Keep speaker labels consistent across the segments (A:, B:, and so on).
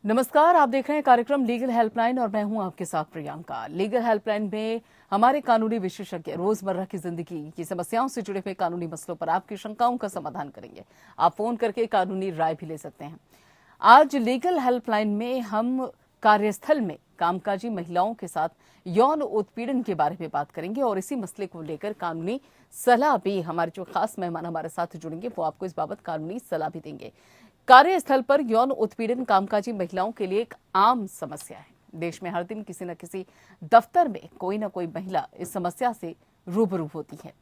A: नमस्कार, आप देख रहे हैं कार्यक्रम लीगल हेल्पलाइन और मैं हूं आपके साथ प्रियंका। लीगल हेल्पलाइन में हमारे कानूनी विशेषज्ञ रोजमर्रा की जिंदगी की समस्याओं से जुड़े हुए कानूनी मसलों पर आपकी शंकाओं का समाधान करेंगे। आप फोन करके कानूनी राय भी ले सकते हैं। आज लीगल हेल्पलाइन में हम कार्यस्थल में कामकाजी महिलाओं के साथ यौन उत्पीड़न के बारे में बात करेंगे और इसी मसले को लेकर कानूनी सलाह भी हमारे जो खास मेहमान हमारे साथ जुड़ेंगे वो आपको इस बाबत कानूनी सलाह भी देंगे। कार्यस्थल पर यौन उत्पीड़न कामकाजी महिलाओं के लिए एक आम समस्या है। देश में हर दिन किसी न किसी दफ्तर में कोई न कोई महिला इस समस्या से रूबरू होती है।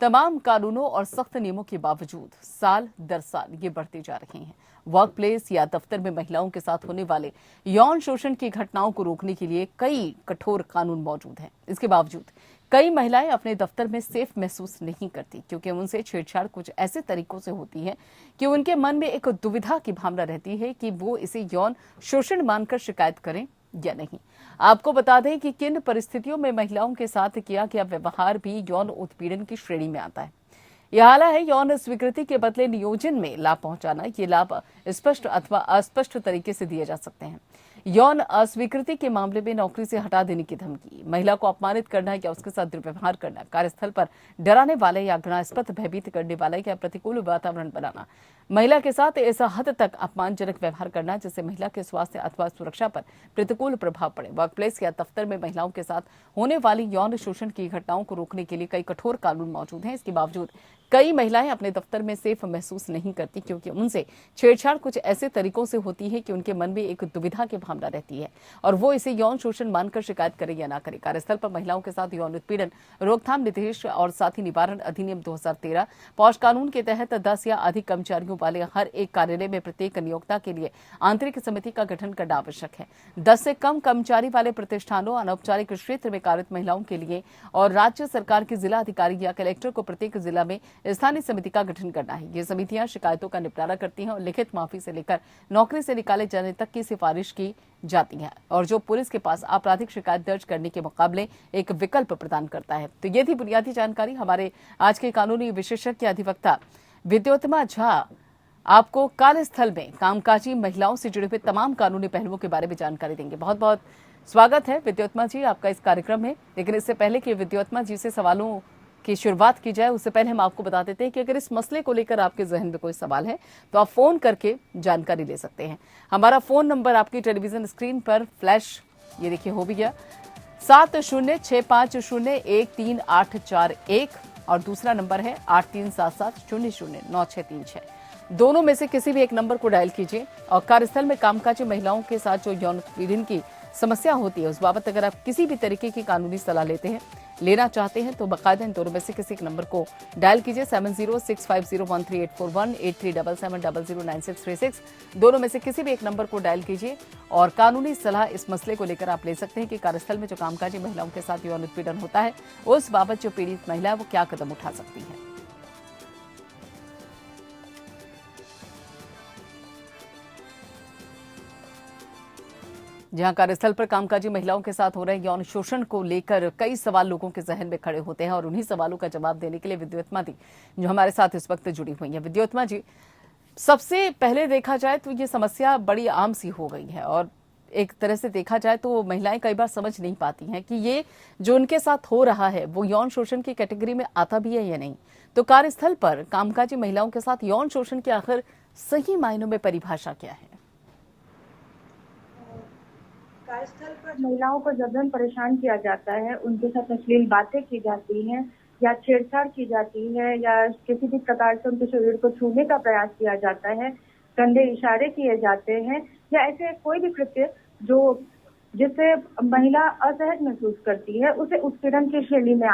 A: तमाम कानूनों और सख्त नियमों के बावजूद साल दर साल ये बढ़ते जा रहे हैं। वर्क प्लेस या दफ्तर में महिलाओं के साथ होने वाले यौन शोषण की घटनाओं को रोकने के लिए कई कठोर कानून मौजूद हैं। इसके बावजूद कई महिलाएं अपने दफ्तर में सेफ महसूस नहीं करती क्योंकि उनसे छेड़छाड़ कुछ ऐसे तरीकों से होती है कि उनके मन में एक दुविधा की भावना रहती है कि वो इसे यौन शोषण मानकर शिकायत करें या नहीं। आपको बता दें कि किन परिस्थितियों में महिलाओं के साथ किया गया व्यवहार भी यौन उत्पीड़न की श्रेणी में आता है। यह हाल है यौन स्वीकृति के बदले नियोजन में लाभ पहुंचाना। ये लाभ स्पष्ट अथवा अस्पष्ट तरीके से दिए जा सकते हैं। यौन अस्वीकृति के मामले में नौकरी से हटा देने की धमकी, महिला को अपमानित करना या उसके साथ दुर्व्यवहार करना, कार्यस्थल पर डराने वाले या घृणास्पद भयभीत करने वाले या प्रतिकूल वातावरण बनाना, महिला के साथ इस हद तक अपमानजनक व्यवहार करना जिससे महिला के स्वास्थ्य अथवा सुरक्षा पर प्रतिकूल प्रभाव पड़े। वर्कप्लेस या दफ्तर में महिलाओं के साथ होने वाली यौन शोषण की घटनाओं को रोकने के लिए कई कठोर कानून मौजूद हैं। इसके बावजूद कई महिलाएं अपने दफ्तर में सेफ महसूस नहीं करती क्योंकि उनसे छेड़छाड़ कुछ ऐसे तरीकों से होती है कि उनके मन में एक दुविधा की भावना रहती है और वो इसे यौन शोषण मानकर शिकायत करे या ना करे। कार्यस्थल पर महिलाओं के साथ यौन उत्पीड़न रोकथाम निर्देश और साथी निवारण अधिनियम 2013 पॉश कानून के तहत 10 या अधिक कर्मचारियों वाले हर एक कार्यालय में प्रत्येक नियोक्ता के लिए आंतरिक समिति का गठन करना आवश्यक है। 10 से कम कर्मचारी वाले प्रतिष्ठानों, अनौपचारिक क्षेत्र में कार्यरत महिलाओं के लिए और राज्य सरकार के जिला अधिकारी या कलेक्टर को प्रत्येक जिला में स्थानीय समिति का गठन करना है। ये समितियां शिकायतों का निपटारा करती हैं और लिखित माफी से लेकर नौकरी से निकाले जाने तक की सिफारिश की जाती है और जो पुलिस के पास आपराधिक शिकायत दर्ज करने के मुकाबले एक विकल्प प्रदान करता है। तो ये थी बुनियादी जानकारी। हमारे आज के कानूनी विशेषज्ञ अधिवक्ता विद्योत्तमा झा आपको कार्यस्थल में कामकाजी महिलाओं से जुड़े हुए तमाम कानूनी पहलुओं के बारे में जानकारी देंगे। बहुत बहुत स्वागत है विद्योत्तमा जी आपका इस कार्यक्रम में। लेकिन इससे पहले कि विद्योत्तमा जी से सवालों की शुरुआत की जाए उससे पहले हम आपको बता देते हैं कि अगर इस मसले को लेकर आपके जहन में कोई सवाल है तो आप फोन करके जानकारी ले सकते हैं। हमारा फोन नंबर आपकी टेलीविजन स्क्रीन पर फ्लैश ये देखिए हो भी गया 7065013841 और दूसरा नंबर है 8377009636। दोनों में से किसी भी एक नंबर को डायल कीजिए और कार्यस्थल में कामकाजी महिलाओं के साथ जो यौन उत्पीड़न की समस्या होती है उस बाबत अगर आप किसी भी तरीके की कानूनी सलाह लेना चाहते हैं तो बाकायदा इन दोनों में से किसी एक नंबर को डायल कीजिए 7065013841 8377009636। दोनों में से किसी भी एक नंबर को डायल कीजिए और कानूनी सलाह इस मसले को लेकर आप ले सकते हैं कि कार्यस्थल में जो कामकाजी महिलाओं के साथ यौन उत्पीड़न होता है उस बाबत जो पीड़ित महिला है वो क्या कदम उठा सकती है। जहां कार्यस्थल पर कामकाजी महिलाओं के साथ हो रहे यौन शोषण को लेकर कई सवाल लोगों के जहन में खड़े होते हैं और उन्हीं सवालों का जवाब देने के लिए विद्योत्तमा जी जो हमारे साथ इस वक्त जुड़ी हुई हैं। विद्योत्तमा जी, सबसे पहले देखा जाए तो ये समस्या बड़ी आम सी हो गई है और एक तरह से देखा जाए तो महिलाएं कई बार समझ नहीं पाती हैं कि ये जो उनके साथ हो रहा है वो यौन शोषण की कैटेगरी में आता भी है या नहीं। तो कार्यस्थल पर कामकाजी महिलाओं के साथ यौन शोषण की आखिर सही मायनों में परिभाषा क्या है?
B: कार्यस्थल पर महिलाओं को जबरन परेशान किया जाता है, उनके साथ अश्लील बातें की जाती हैं या छेड़छाड़ की जाती है या किसी भी प्रकार से उनके शरीर को छूने का प्रयास किया जाता है, गंदे इशारे किए जाते हैं या ऐसे कोई भी कृत्य जो जिससे महिला असहज महसूस करती है उसे उत्पीड़न की श्रेणी में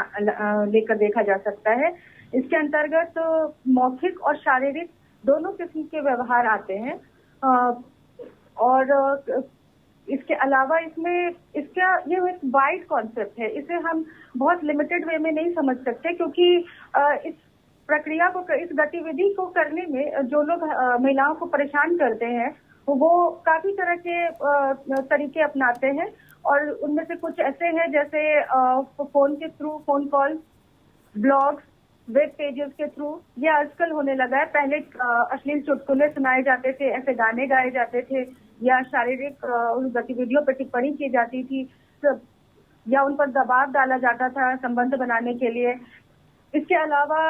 B: लेकर देखा जा सकता है। इसके अंतर्गत तो मौखिक और शारीरिक दोनों किस्म के व्यवहार आते हैं और इसके अलावा इसमें इसका ये एक वाइड कॉन्सेप्ट है। इसे हम बहुत लिमिटेड वे में नहीं समझ सकते क्योंकि इस प्रक्रिया को, इस गतिविधि को करने में जो लोग महिलाओं को परेशान करते हैं वो काफी तरह के तरीके अपनाते हैं और उनमें से कुछ ऐसे हैं जैसे फोन के through, phone call, blogs, web pages के थ्रू। ये आजकल होने लगा है। पहले अश्लील चुटकुले सुनाए जाते थे, ऐसे गाने गाए जाते थे या शारीरिक गतिविधियों पर टिप्पणी की जाती थी, या उन पर दबाव डाला जाता था संबंध बनाने के लिए। इसके अलावा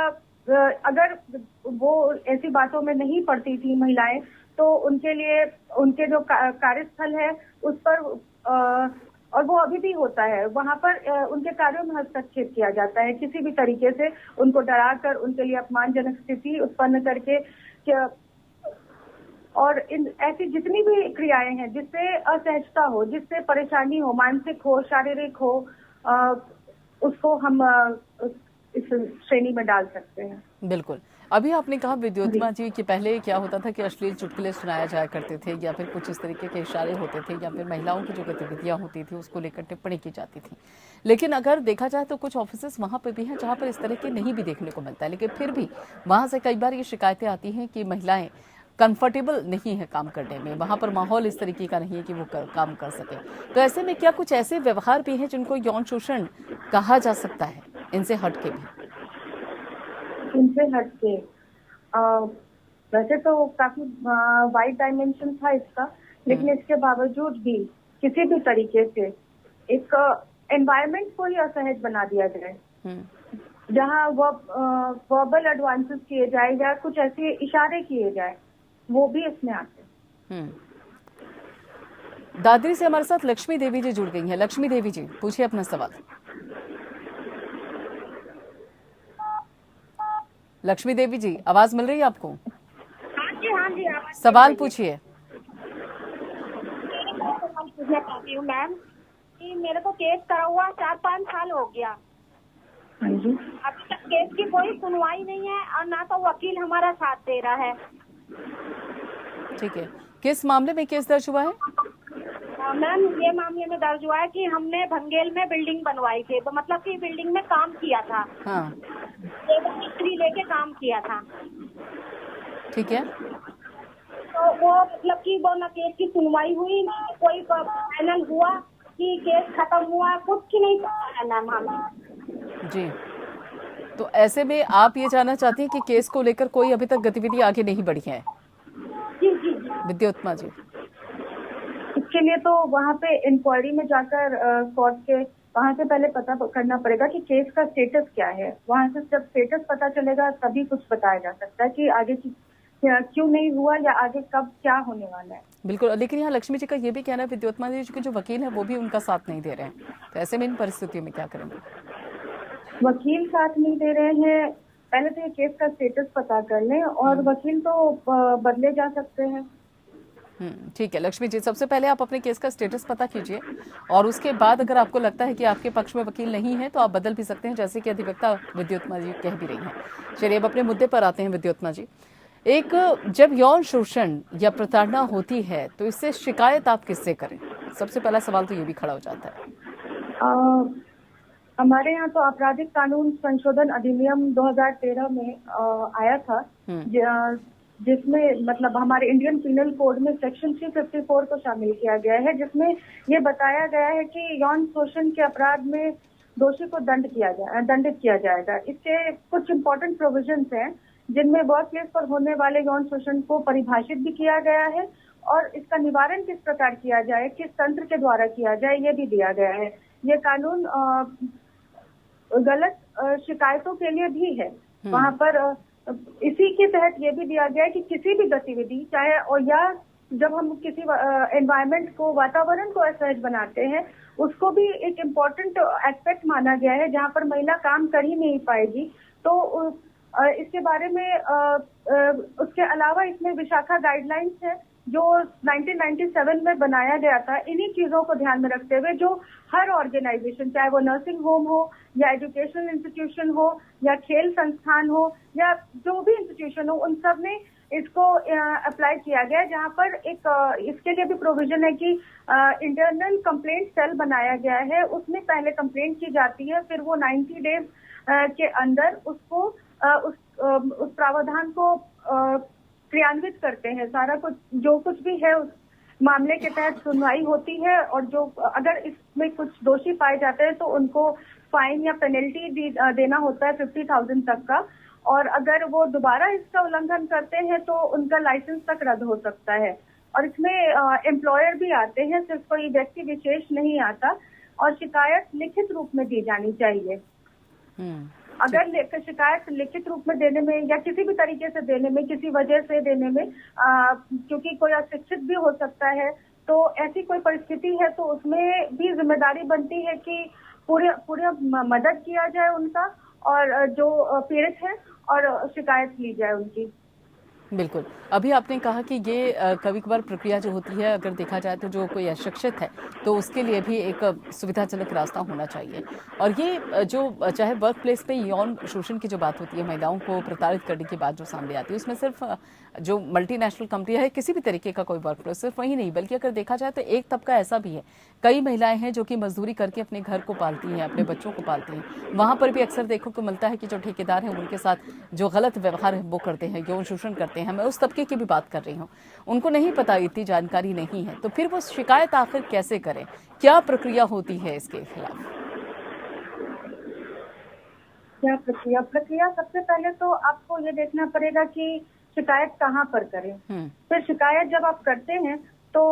B: अगर वो ऐसी बातों में नहीं पड़ती थी महिलाएं, तो उनके लिए उनके जो कार्यस्थल है उस पर और वो अभी भी होता है, वहां पर उनके कार्यों में हस्तक्षेप किया जाता है किसी भी तरीके से, उनको डराकर, उनके लिए अपमानजनक स्थिति उत्पन्न करके। और इन ऐसी जितनी भी क्रियाएं हैं जिससे असहजता हो, जिससे परेशानी हो, मानसिक हो, शारीरिक हो, उसको हम इस श्रेणी में डाल सकते हैं।
A: बिल्कुल। अभी आपने कहा विद्योत्मा जी कि पहले क्या होता था कि अश्लील चुटकुले सुनाया जाया करते थे, या फिर कुछ इस तरीके के इशारे होते थे, या फिर महिलाओं की जो गतिविधियां होती थी उसको लेकर टिप्पणी की जाती थी। लेकिन अगर देखा जाए तो कुछ ऑफिसेस वहां पर भी हैं जहां पर इस तरह के नहीं भी देखने को मिलता है, लेकिन फिर भी वहां से कई बार ये शिकायतें आती हैं कि महिलाएं कंफर्टेबल नहीं है काम करने में, वहां पर माहौल इस तरीके का नहीं है कि वो काम कर सके। तो ऐसे में क्या कुछ ऐसे व्यवहार भी हैं जिनको यौन शोषण कहा जा सकता है, इनसे हटके भी?
B: इनसे हटके वैसे तो काफी वाइड डायमेंशन था इसका, लेकिन इसके बावजूद भी किसी भी तरीके से एक एनवायरनमेंट को ही असहज बना दिया जाए, जहाँ वर्बल एडवांसेस किए जाए या कुछ ऐसे इशारे किए जाए, वो भी इसमें आते हैं।
A: दादरी से हमारे साथ लक्ष्मी देवी जी जुड़ गई हैं। लक्ष्मी देवी जी, पूछिए अपना सवाल। लक्ष्मी देवी जी, आवाज मिल रही है आपको?
C: हाँ जी
A: सवाल पूछिए।
C: सवाल पूछना चाहती हूँ मैम कि मेरे को केस करा हुआ 4-5 साल हो गया।
B: हाँ जी।
C: अभी तक केस की कोई सुनवाई नहीं है और ना तो वकील हमारा साथ दे रहा है।
A: ठीक है, किस मामले में केस दर्ज हुआ है?
C: मैम ये मामले में दर्ज हुआ है कि हमने भंगेल में बिल्डिंग बनवाई थी, तो मतलब कि बिल्डिंग में काम किया था।
A: हाँ,
C: मिस्त्री लेके काम किया था।
A: ठीक है।
C: तो वो मतलब कि वो ना केस की सुनवाई हुई, ना कोई फाइनल हुआ कि केस खत्म हुआ, कुछ नहीं पता है मैम हमें।
A: जी, तो ऐसे में आप ये जानना चाहती हैं कि केस को लेकर कोई अभी तक गतिविधि आगे नहीं बढ़ी है?
C: जी जी
A: विद्योत्मा जी,
B: इसके लिए तो वहाँ पे इंक्वायरी में जाकर कोर्ट के वहाँ से पहले पता करना पड़ेगा कि केस का स्टेटस क्या है। वहाँ से जब स्टेटस पता चलेगा तभी कुछ बताया जा सकता है कि आगे क्यों नहीं हुआ या आगे कब क्या होने वाला है।
A: बिल्कुल। लेकिन यहाँ लक्ष्मी जी का ये भी कहना है, विद्योत्मा जी के जो वकील है वो भी उनका साथ नहीं दे रहे हैं, तो ऐसे में इन परिस्थितियों में क्या करेंगे?
B: वकील साथ नहीं दे रहे हैं, पहले तो ये केस का स्टेटस पता कर लें, और वकील तो बदले जा सकते हैं।
A: ठीक है लक्ष्मी जी, सबसे पहले आप अपने केस का स्टेटस पता कीजिए, और उसके बाद अगर आपको लगता है कि आपके पक्ष में वकील नहीं है तो आप बदल भी सकते हैं, जैसे कि अधिवक्ता विद्योत्मा जी कह भी रही हैं। चलिए अब अपने मुद्दे पर आते हैं विद्योत्मा जी। एक जब यौन शोषण या प्रताड़ना होती है तो इससे शिकायत आप किससे करें? सबसे पहला सवाल तो ये भी खड़ा हो जाता है।
B: हमारे यहाँ तो आपराधिक कानून संशोधन अधिनियम 2013 में आया था, जिसमें मतलब हमारे इंडियन पीनल कोड में सेक्शन 354 को शामिल किया गया है, जिसमें ये बताया गया है कि यौन शोषण के अपराध में दोषी को दंडित किया जाएगा। इसके कुछ इम्पोर्टेंट प्रोविजंस हैं जिनमें वर्क प्लेस पर होने वाले यौन शोषण को परिभाषित भी किया गया है, और इसका निवारण किस प्रकार किया जाए, किस तंत्र के द्वारा किया जाए, ये भी दिया गया है। ये कानून गलत शिकायतों के लिए भी है। वहाँ पर इसी के तहत ये भी दिया गया है कि किसी भी गतिविधि चाहे, और या जब हम किसी एनवायरनमेंट को, वातावरण को असहज बनाते हैं, उसको भी एक इम्पोर्टेंट एस्पेक्ट माना गया है जहाँ पर महिला काम कर ही नहीं पाएगी। तो इसके बारे में उसके अलावा इसमें विशाखा गाइडलाइंस है जो 1997 में बनाया गया था। इन्हीं चीजों को ध्यान में रखते हुए जो हर ऑर्गेनाइजेशन, चाहे वो नर्सिंग होम हो या एजुकेशनल इंस्टीट्यूशन हो या खेल संस्थान हो या जो भी इंस्टीट्यूशन हो, उन सब में इसको अप्लाई किया गया, जहाँ पर एक इसके लिए भी प्रोविजन है कि इंटरनल कंप्लेंट सेल बनाया गया है। उसमें पहले कंप्लेंट की जाती है, फिर वो 90 डेज के अंदर उसको उस प्रावधान को क्रियान्वित करते हैं। सारा कुछ जो कुछ भी है उस मामले के तहत सुनवाई होती है, और जो अगर इसमें कुछ दोषी पाए जाते हैं तो उनको फाइन या पेनल्टी देना होता है 50,000 तक का, और अगर वो दोबारा इसका उल्लंघन करते हैं तो उनका लाइसेंस तक रद्द हो सकता है। और इसमें एम्प्लॉयर भी आते हैं, सिर्फ कोई व्यक्ति विशेष नहीं आता। और शिकायत लिखित रूप में दी जानी चाहिए। अगर शिकायत लिखित रूप में देने में या किसी भी तरीके से देने में, किसी वजह से देने में, क्योंकि कोई अशिक्षित भी हो सकता है, तो ऐसी कोई परिस्थिति है तो उसमें भी जिम्मेदारी बनती है कि पूरे मदद किया जाए उनका, और जो पीड़ित है और शिकायत ली जाए उनकी।
A: बिल्कुल। अभी आपने कहा कि ये कभी कभार प्रक्रिया जो होती है, अगर देखा जाए तो जो कोई अशिक्षित है तो उसके लिए भी एक सुविधाजनक रास्ता होना चाहिए। और ये जो चाहे वर्क प्लेस पे यौन शोषण की जो बात होती है, महिलाओं को प्रताड़ित करने की बात जो सामने आती है, उसमें सिर्फ जो मल्टीनेशनल कंपनी है, किसी भी तरीके का कोई वर्क प्लेस, सिर्फ वही नहीं, बल्कि अगर देखा जाए तो एक तबका ऐसा भी है, कई महिलाएं हैं जो कि मजदूरी करके अपने घर को पालती हैं, अपने बच्चों को पालती हैं। वहां पर भी अक्सर देखने को मिलता है कि जो ठेकेदार हैं उनके साथ जो गलत व्यवहार है वो करते हैं, यौन शोषण करते हैं। मैं उस तबके की भी बात कर रही हूँ, उनको नहीं पता, इतनी जानकारी नहीं है, तो फिर वो शिकायत आखिर कैसे करें? क्या प्रक्रिया होती है इसके खिलाफ?
B: क्या प्रक्रिया सबसे पहले तो आपको ये देखना पड़ेगा कि शिकायत कहाँ पर करें। फिर शिकायत जब आप करते हैं तो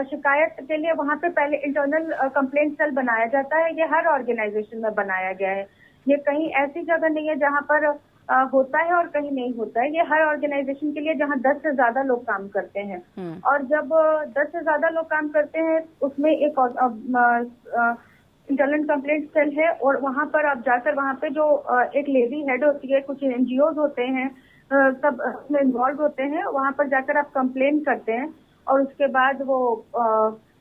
B: शिकायत के लिए वहाँ पे पहले इंटरनल कंप्लेंट सेल बनाया जाता है। ये हर ऑर्गेनाइजेशन में बनाया गया है। ये कहीं ऐसी जगह नहीं है जहाँ पर होता है और कहीं नहीं होता है। ये हर ऑर्गेनाइजेशन के लिए जहाँ 10 से ज्यादा लोग काम करते हैं। और जब 10 से ज्यादा लोग काम करते हैं उसमें एक इंटरनल कंप्लेंट सेल है, और वहाँ पर आप जाकर वहाँ पे जो एक लेडी हेड होती है, कुछ एनजीओज होते हैं, सब उसमें इन्वॉल्व होते हैं, वहाँ पर जाकर आप कंप्लेन करते हैं और उसके बाद वो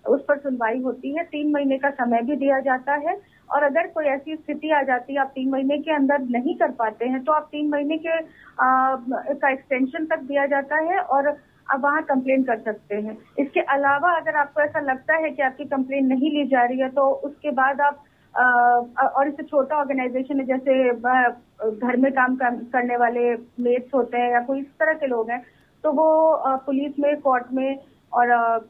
B: उस पर सुनवाई होती है। 3 महीने का समय भी दिया जाता है, और अगर कोई ऐसी स्थिति आ जाती है आप 3 महीने के अंदर नहीं कर पाते हैं तो आप 3 महीने के का एक्सटेंशन तक दिया जाता है और आप वहाँ कंप्लेन कर सकते हैं। इसके अलावा अगर आपको ऐसा लगता है कि आपकी कंप्लेन नहीं ली जा रही है तो उसके बाद आप और इससे छोटा ऑर्गेनाइजेशन है, जैसे घर में काम करने वाले मेट्स होते हैं या कोई इस तरह के लोग हैं, तो वो पुलिस में, कोर्ट में और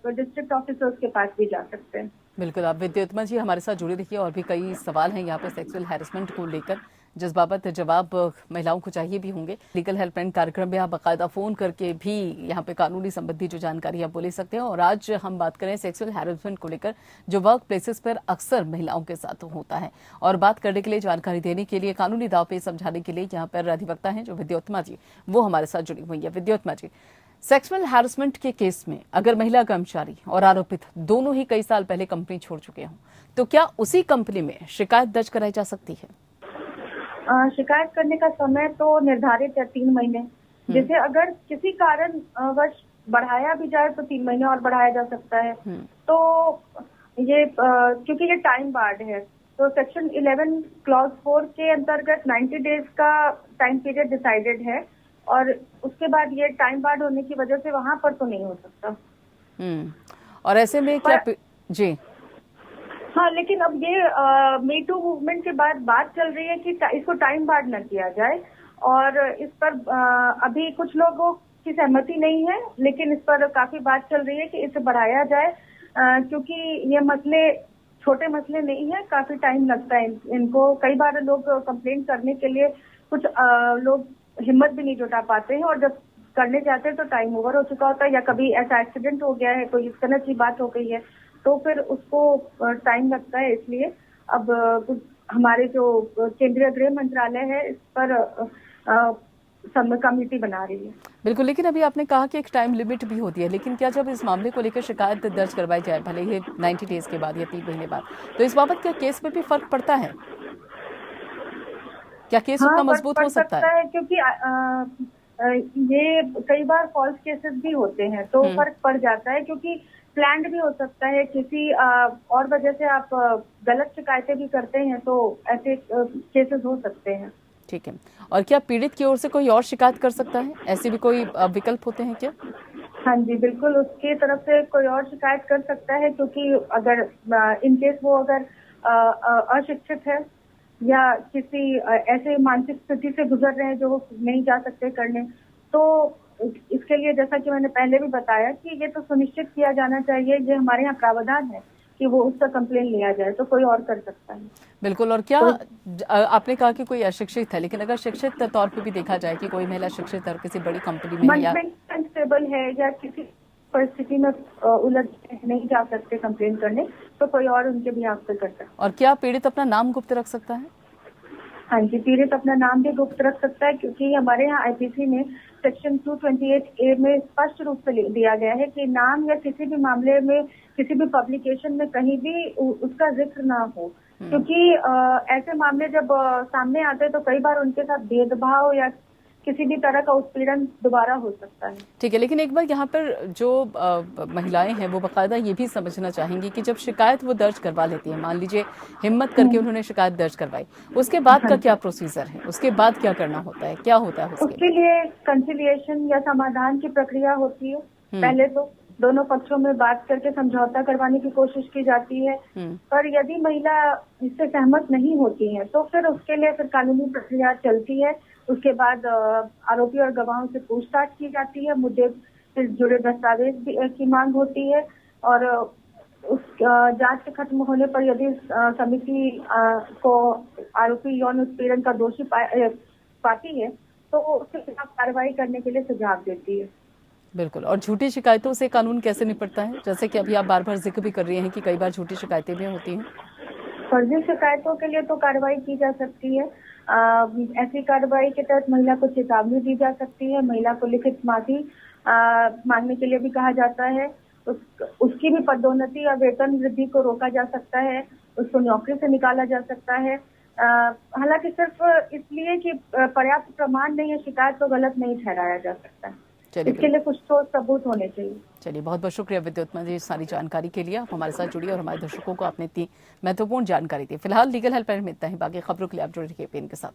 B: डिस्ट्रिक्ट ऑफिसर्स के पास भी जा सकते हैं।
A: बिल्कुल। आप विद्युत्मा जी हमारे साथ जुड़े रहिए, और भी कई सवाल हैं यहाँ पर सेक्सुअल हैरेसमेंट को लेकर, जिस बाबत जवाब महिलाओं को चाहिए भी होंगे। लीगल हेल्पलाइन कार्यक्रम में आप बाकायदा फोन करके भी यहाँ पे कानूनी संबंधी जो जानकारी आप वो ले सकते हैं। और आज हम बात करें सेक्सुअल हैरेसमेंट को लेकर, जो वर्क प्लेसेस पर अक्सर महिलाओं के साथ होता है। और बात करने के लिए, जानकारी देने के लिए, कानूनी दाव पे समझाने के लिए यहाँ पर अधिवक्ता हैं जो विद्युत्मा जी, वो हमारे साथ जुड़ी हुई है। विद्युत्मा जी, सेक्सुअल हैरेसमेंट के केस में अगर महिला कर्मचारी और आरोपित दोनों ही कई साल पहले कंपनी छोड़ चुके हों, तो क्या उसी कंपनी में शिकायत दर्ज कराई जा सकती है?
B: शिकायत करने का समय तो निर्धारित है 3 महीने। जैसे अगर किसी कारण वर्ष बढ़ाया भी जाए तो 3 महीने और बढ़ाया जा सकता है। तो ये क्योंकि ये टाइम बार्ड है, तो सेक्शन 11 क्लॉज 4 के अंतर्गत 90 डेज का टाइम पीरियड डिसाइडेड है, और उसके बाद ये टाइम बार्ड होने की वजह से वहां पर तो नहीं हो सकता।
A: और ऐसे में क्या जी?
B: हाँ, लेकिन अब ये मी टू मूवमेंट के बाद बात चल रही है कि इसको टाइम बार्ड न किया जाए, और इस पर अभी कुछ लोगों की सहमति नहीं है, लेकिन इस पर काफी बात चल रही है कि इसे बढ़ाया जाए, क्योंकि ये मसले छोटे मसले नहीं है, काफी टाइम लगता है इनको। कई बार लोग कंप्लेंट करने के लिए कुछ लोग हिम्मत भी नहीं जुटा पाते हैं, और जब करने जाते हैं तो टाइम ओवर हो चुका होता है, या कभी ऐसा एक्सीडेंट हो गया है, कोई इस तरह की बात हो गई है, तो फिर उसको टाइम लगता है। इसलिए अब हमारे जो केंद्रीय गृह मंत्रालय है इस पर कमेटी बना रही है।
A: बिल्कुल, लेकिन अभी आपने कहा कि एक टाइम लिमिट भी होती है, लेकिन क्या जब इस मामले को लेकर शिकायत दर्ज करवाई जाए, भले ही 90 डेज के बाद या 3 महीने बाद, तो इस बाबत क्या केस में भी फर्क पड़ता है? क्या केस उतना मजबूत हो सकता है?
B: क्योंकि ये कई बार फॉल्स केसेस भी होते हैं, तो फर्क पड़ जाता है, क्योंकि प्लान्ड भी हो सकता है, किसी और वजह से आप गलत शिकायतें भी करते हैं, तो ऐसे केसेस हो सकते हैं।
A: ठीक है। और क्या पीड़ित की ओर से कोई और शिकायत कर सकता है? ऐसे भी कोई विकल्प होते हैं क्या?
B: हाँ जी, बिल्कुल, उसकी तरफ से कोई और शिकायत कर सकता है, क्योंकि अगर इन केस वो अगर अशिक्षित है या किसी ऐसे मानसिक स्थिति से गुजर रहे हैं जो वो नहीं जा सकते करने, तो इसके लिए जैसा कि मैंने पहले भी बताया कि ये तो सुनिश्चित किया जाना चाहिए, ये हमारे यहाँ प्रावधान है कि वो उसका कंप्लेन लिया जाए, तो कोई और कर सकता है।
A: बिल्कुल। और क्या आपने कहा कि कोई अशिक्षित है, लेकिन अगर शिक्षित तौर पे भी देखा जाए कि कोई महिला शिक्षित और किसी बड़ी कंपनी में या
B: कंस्टेबल है या किसी परिस्थिति में उलझ नहीं जा सकते कंप्लेन करने, तो कोई और उनके भी पे कर सकता है।
A: और क्या पीड़ित अपना नाम गुप्त रख सकता है?
B: हाँ जी, पीड़ित अपना नाम भी गुप्त रख सकता है, क्योंकि हमारे यहाँ आईपीसी में सेक्शन 228A में स्पष्ट रूप से दिया गया है कि नाम या किसी भी मामले में, किसी भी पब्लिकेशन में कहीं भी उसका जिक्र ना हो, क्योंकि ऐसे मामले जब सामने आते हैं तो कई बार उनके साथ भेदभाव या किसी भी तरह का उत्पीड़न दोबारा हो सकता है।
A: ठीक है, लेकिन एक बार यहाँ पर जो महिलाएं हैं वो बाकायदा ये भी समझना चाहेंगी कि जब शिकायत वो दर्ज करवा लेती है, मान लीजिए हिम्मत करके उन्होंने शिकायत दर्ज करवाई, उसके बाद का क्या प्रोसीजर है, उसके बाद क्या करना होता है, क्या होता है
B: उसके लिए कंसिलिएशन या समाधान की प्रक्रिया होती है। पहले तो दोनों पक्षों में बात करके समझौता करवाने की कोशिश की जाती है, पर यदि महिला इससे सहमत नहीं होती है तो फिर उसके लिए फिर कानूनी प्रक्रिया चलती है। उसके बाद आरोपी और गवाहों से पूछताछ की जाती है, मुद्दे से जुड़े दस्तावेज की मांग होती है, और उस जांच के खत्म होने पर यदि समिति को आरोपी यौन उत्पीड़न का दोषी पाती है तो उसके खिलाफ कार्रवाई करने के लिए सुझाव देती है।
A: बिल्कुल। और झूठी शिकायतों से कानून कैसे निपटता है? जैसे कि अभी आप बार बार जिक्र भी कर रही हैं कि कई बार झूठी शिकायतें भी होती हैं।
B: फर्जी शिकायतों के लिए तो कार्रवाई की जा सकती है। ऐसी कार्रवाई के तहत महिला को चेतावनी दी जा सकती है, महिला को लिखित माफी मांगने के लिए भी कहा जाता है, उसकी भी पदोन्नति या वेतन वृद्धि को रोका जा सकता है, उसको नौकरी से निकाला जा सकता है। हालांकि सिर्फ इसलिए कि पर्याप्त प्रमाण नहीं है, शिकायत को गलत नहीं ठहराया जा सकता। इसके लिए कुछ ठोस सबूत होने चाहिए।
A: चलिए, बहुत बहुत शुक्रिया विद्युत जी सारी जानकारी के लिए। आप हमारे साथ जुड़ी और हमारे दर्शकों को आपने इतनी महत्वपूर्ण जानकारी दी। फिलहाल लीगल हेल्पलाइन में इतना ही, बाकी खबरों के लिए आप जुड़े रहिए पेन के साथ।